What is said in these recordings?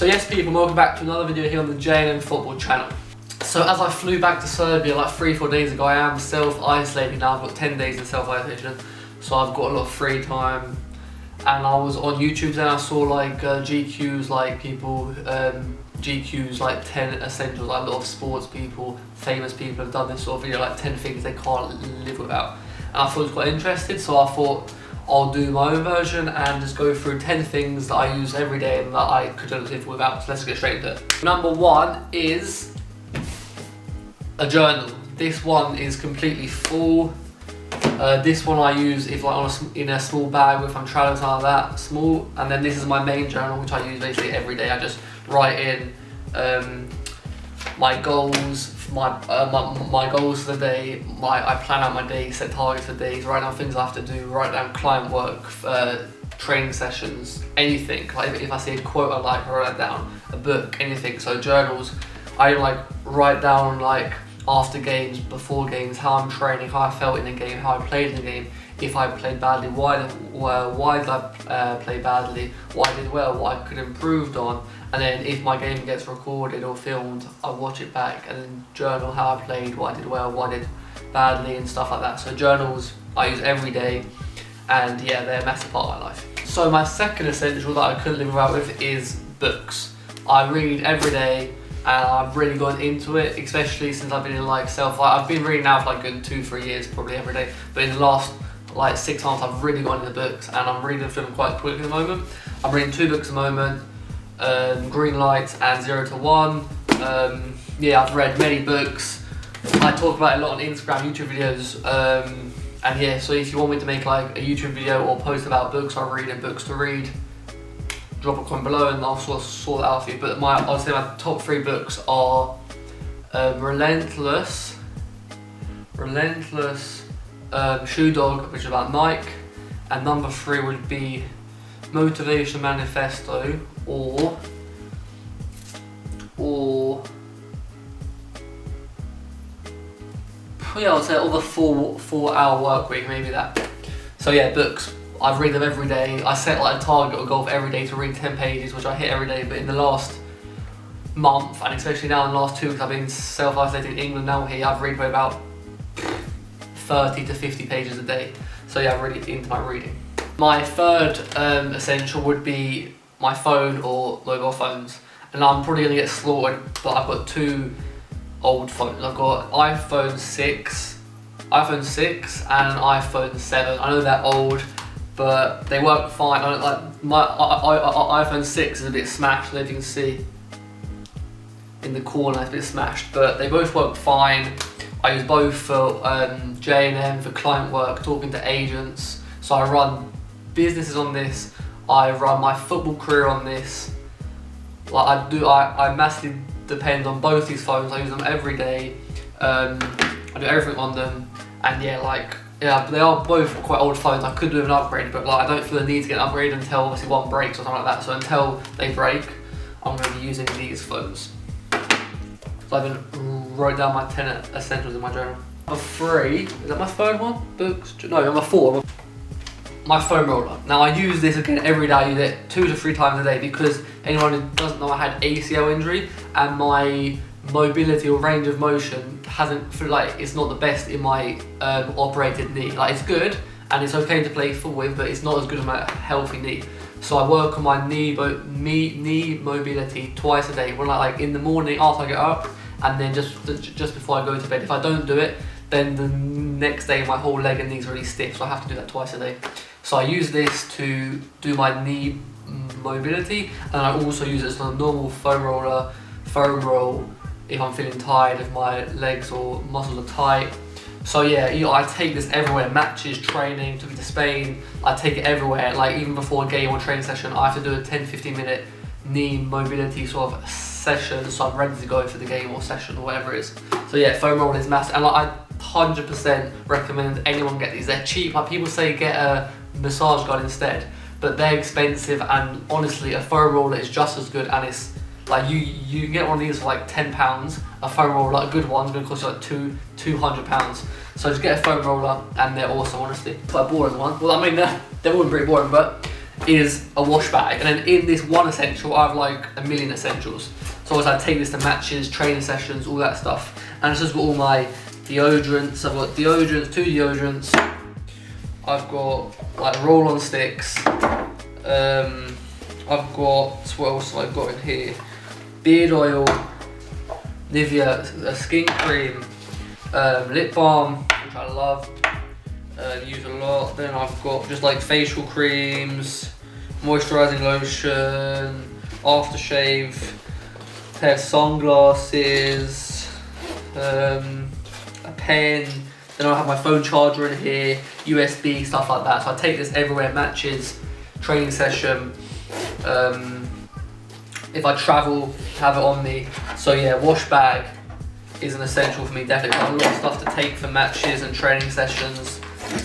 yes people, welcome back to another video here on the JNM football channel. So as I flew back to Serbia like 3-4 days ago, I am self-isolating now. I've got 10 days in self-isolation, so I've got a lot of free time. And I was on YouTube and I saw like GQs, like people, GQs like 10 essentials, like a lot of sports people, famous people have done this sort of video, like 10 things they can't live without. And I thought it was quite interesting, so I thought I'll do my own version and just go through 10 things that I use every day and that I couldn't live without. So let's get straight into it. Number one is a journal. This one is completely full. This one I use if like in a small bag, if I'm traveling, something like that, small. And then this is my main journal, which I use basically every day. I just write in my goals, my goals for the day. I plan out my day, set targets for days, write down things I have to do, write down client work, training sessions, anything. Like if I see a quote I like, I write it down. A book, anything. So journals, I like write down like after games, before games, how I'm training, how I felt in the game, how I played in the game. If I played badly, why did I play badly? What I did well, what I could have improved on. And then if my game gets recorded or filmed, I watch it back and then journal how I played, what I did well, what I did badly and stuff like that. So journals I use every day, and yeah, they're a massive part of my life. So my second essential that I couldn't live without with is books. I read every day and I've really gone into it, especially since I've been in like I've been reading now for like good 2-3 years, probably every day. But in the last like 6 months, I've really gone into books and I'm reading through them quite quickly at the moment. I'm reading 2 books at the moment. Green Lights and 0 to 1. Yeah, I've read many books. I talk about it a lot on Instagram, YouTube videos, and yeah, so if you want me to make like a YouTube video or post about books I'm reading, books to read, drop a comment below and I'll sort that out for you. But I'll say my top 3 books are Relentless, Shoe Dog, which is about Nike, and number 3 would be Motivation Manifesto, or yeah, I'll say all the 4-hour work week, maybe that. So yeah, books. I read them every day. I set like a target or goal for every day to read 10 pages, which I hit every day. But in the last month, and especially now in the last 2 weeks, I've been self-isolating in England now here. I've read for about 30 to 50 pages a day. So yeah, I'm really into my reading. My third essential would be my phone or mobile phones. And I'm probably going to get slaughtered, but I've got 2 old phones. I've got iPhone 6 and an iPhone 7. I know they're old, but they work fine. I don't like my iPhone 6 is a bit smashed, as you can see in the corner, it's a bit smashed, but they both work fine. I use both for JNM, for client work, talking to agents. So I run businesses on this. I run my football career on this. Like I massively depend on both these phones. I use them every day. I do everything on them, and yeah, they are both quite old phones. I could do an upgrade, but like I don't feel the need to get an upgrade until obviously one breaks or something like that. So until they break, I'm going to be using these phones. So I've been wrote down my 10 essentials in my journal. Number 3, is that my third one? Books? No, number 4. My foam roller. Now I use this again every day. I use it 2 to 3 times a day because anyone who doesn't know, I had ACL injury and my mobility or range of motion it's not the best in my operated knee. Like it's good and it's okay to play football with, but it's not as good as my healthy knee. So I work on my knee mobility twice a day. When like in the morning after I get up, and then just before I go to bed. If I don't do it, then the next day my whole leg and knees are really stiff, so I have to do that twice a day. So I use this to do my knee mobility, and I also use it as a normal foam roll if I'm feeling tired, if my legs or muscles are tight. So yeah, I take this everywhere, matches, training, took it to Spain, I take it everywhere. Like even before a game or training session, I have to do a 10-15 minute knee mobility sort of session, so I'm ready to go for the game or session or whatever it is. So yeah, foam roll is massive, and like, I 100% recommend anyone get these. They're cheap. Like people say get a massage gun instead, but they're expensive, and honestly a foam roller is just as good, and it's like you can get one of these for like £10. A foam roller, like a good one's gonna cost you like £200. So just get a foam roller and they're awesome, honestly. Quite a boring one. Well, I mean, they're all pretty boring, but is a wash bag. And then in this one essential, I have like a million essentials. So obviously I take this to matches, training sessions, all that stuff. And it's just got all my deodorants. I've got deodorants, 2 deodorants. I've got like roll-on sticks. I've got, what else have I got in here? Beard oil, Nivea, skin cream, lip balm, which I love, use a lot. Then I've got just like facial creams, moisturising lotion, aftershave, pair of sunglasses, a pen. Then I have my phone charger in here, USB, stuff like that. So I take this everywhere, matches, training session. If I travel, have it on me. So yeah, wash bag is an essential for me, definitely. I've got a lot of stuff to take for matches and training sessions.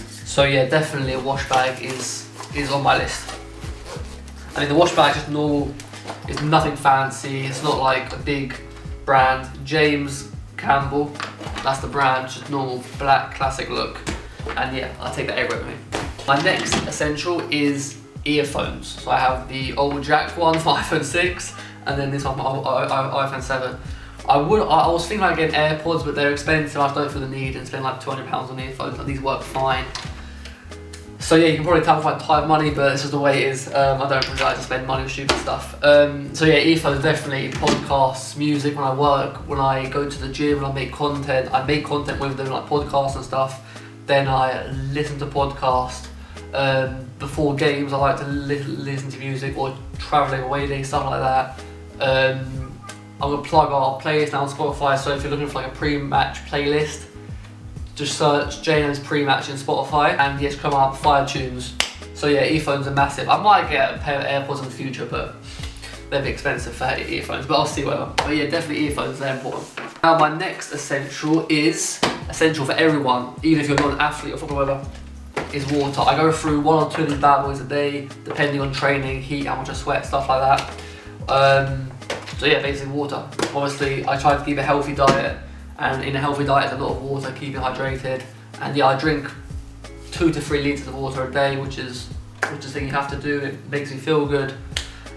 So yeah, definitely a wash bag is on my list. I mean, the wash bag is just normal, it's nothing fancy, it's not like a big brand. James Campbell, that's the brand, just normal black classic look. And yeah, I'll take that everywhere with me. My next essential is earphones. So I have the old jack one for iPhone 6 and then this one for iPhone 7. I was thinking about getting AirPods, but they're expensive. I just don't feel the need and spend like £200 on earphones, and these work fine. So yeah, you can probably tell if I have money, but this is the way it is. I don't really like to spend money on stupid stuff. So yeah, earphones definitely, podcasts, music when I work, when I go to the gym, when I make content with them, like podcasts and stuff. Then I listen to podcasts. Before games, I like to listen to music, or travelling away days, stuff like that. I'm gonna plug our playlist now on Spotify, so if you're looking for like a pre-match playlist, just search JNM's pre-match in Spotify, and yes, come up 5 tunes. So yeah, earphones are massive. I might get a pair of AirPods in the future, but they're a bit expensive for earphones, but I'll see whatever. But yeah, definitely earphones, they're important. Now my next essential is essential for everyone, even if you're not an athlete or football whatever, is water. I go through 1 or 2 of these bad boys a day, depending on training, heat, how much I sweat, stuff like that. So yeah, basically water. Obviously, I try to keep a healthy diet, and in a healthy diet, there's a lot of water, keeping hydrated. And yeah, I drink 2 to 3 litres of water a day, which is the thing you have to do. It makes me feel good.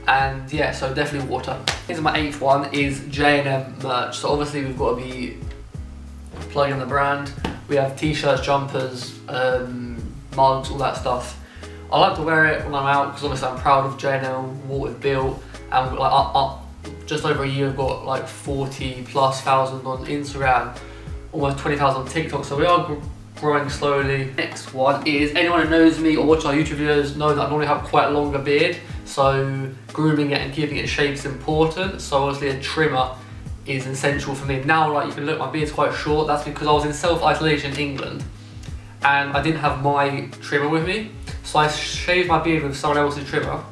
And yeah, so definitely water. Here's my 8th one, is JNM merch. So obviously we've got to be plugging the brand. We have t-shirts, jumpers, mugs, all that stuff. I like to wear it when I'm out because obviously I'm proud of JNM, what we've built, and like just over a year we've got like 40,000+ on Instagram, almost 20,000 on TikTok, so we are growing slowly. Next one is, anyone who knows me or watches our YouTube videos know that I normally have quite a longer beard, so grooming it and keeping it in shape is important. So obviously a trimmer is essential for me. Now, like, you can look, my beard's quite short. That's because I was in self-isolation in England and I didn't have my trimmer with me, so I shaved my beard with someone else's trimmer,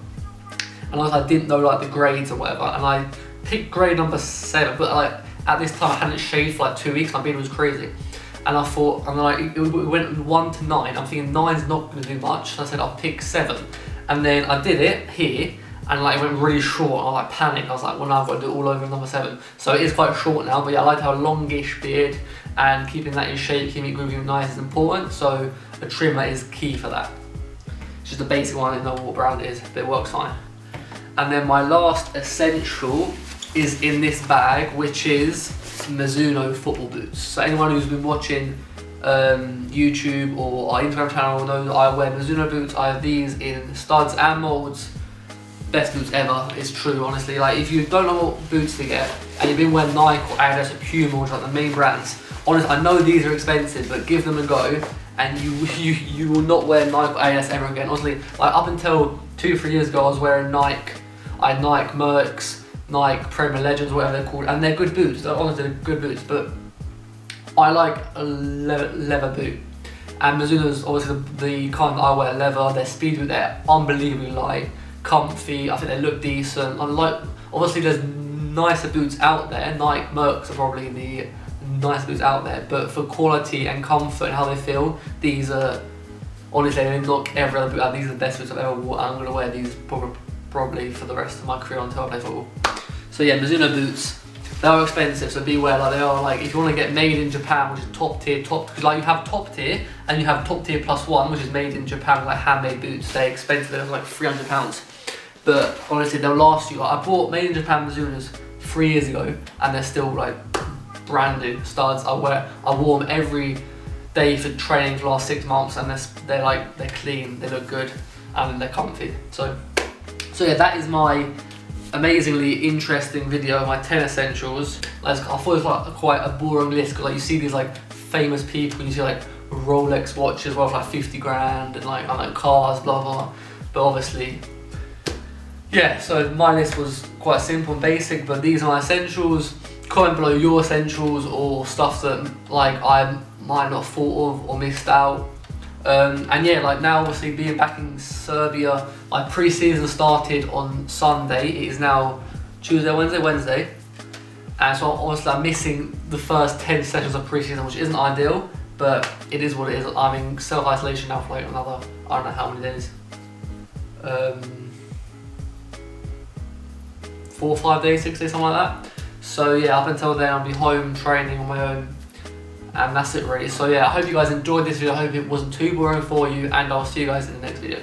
and also I didn't know like the grades or whatever, and I picked grade number 7, but like at this time I hadn't shaved for like 2 weeks. My beard was crazy, and I thought, and like it went 1 to 9. I'm thinking 9's not going to do much, so I said I'll pick 7, and then I did it here, and like it went really short, and I like panicked. I was like, well, now I've got to do it all over number 7. So it is quite short now, but yeah, I like to have a longish beard, and keeping that in shape, keeping it groovy and nice is important. So a trimmer is key for that. It's just a basic one, I don't know what brand it is, but it works fine. And then my last essential is in this bag, which is Mizuno football boots. So anyone who's been watching YouTube or our Instagram channel knows that I wear Mizuno boots. I have these in studs and molds. Best boots ever, it's true, honestly. Like, if you don't know what boots to get and you've been wearing Nike or Adidas or Puma, which are like the main brands, honestly, I know these are expensive, but give them a go and you will not wear Nike or Adidas ever again. Honestly, like up until 2-3 years ago, I was wearing Nike. I had Nike Mercs, Nike Premier Legends, whatever they're called, and they're good boots. They're honestly good boots, but I like a leather boot. And Mizuno's obviously the kind that I wear, leather. Their speed boot, they're unbelievably light, comfy. I think they look decent. Unlike, obviously, there's nicer boots out there. Nike Mercs are probably the nicer boots out there, but for quality and comfort and how they feel, these are honestly, they knock every other boot out. These are the best boots I've ever worn. I'm gonna wear these probably for the rest of my career until I play football. So yeah, Mizuno boots, They are expensive, so beware. Like they are like, if you want to get made in Japan, which is top tier, because like you have top tier and you have top tier +1, which is made in Japan, like handmade boots. They're expensive. They're like £300, but honestly, they'll last you. Like, I bought made in Japan Mizunos 3 years ago, and they're still like brand new studs. I wore them every day for training for the last 6 months, and they're clean, they look good, and they're comfy. So yeah, that is my amazingly interesting video of my 10 essentials. Like, I thought it was like quite a boring list, because like you see these like famous people, and you see like Rolex watches worth like 50 grand, and like, cars, blah blah. But obviously, yeah, so my list was quite simple and basic, but these are my essentials. Comment below your essentials or stuff that like I might not have thought of or missed out. And yeah, like now obviously being back in Serbia, my pre-season started on Sunday. It is now Tuesday, Wednesday. And so obviously I'm missing the first 10 sessions of pre-season, which isn't ideal, but it is what it is. I'm in self-isolation now for like another, I don't know how many days. 4 or 5 days, 6 days, something like that. So yeah, up until then I'll be home training on my own. And that's it really. So yeah, I hope you guys enjoyed this video. I hope it wasn't too boring for you, and I'll see you guys in the next video.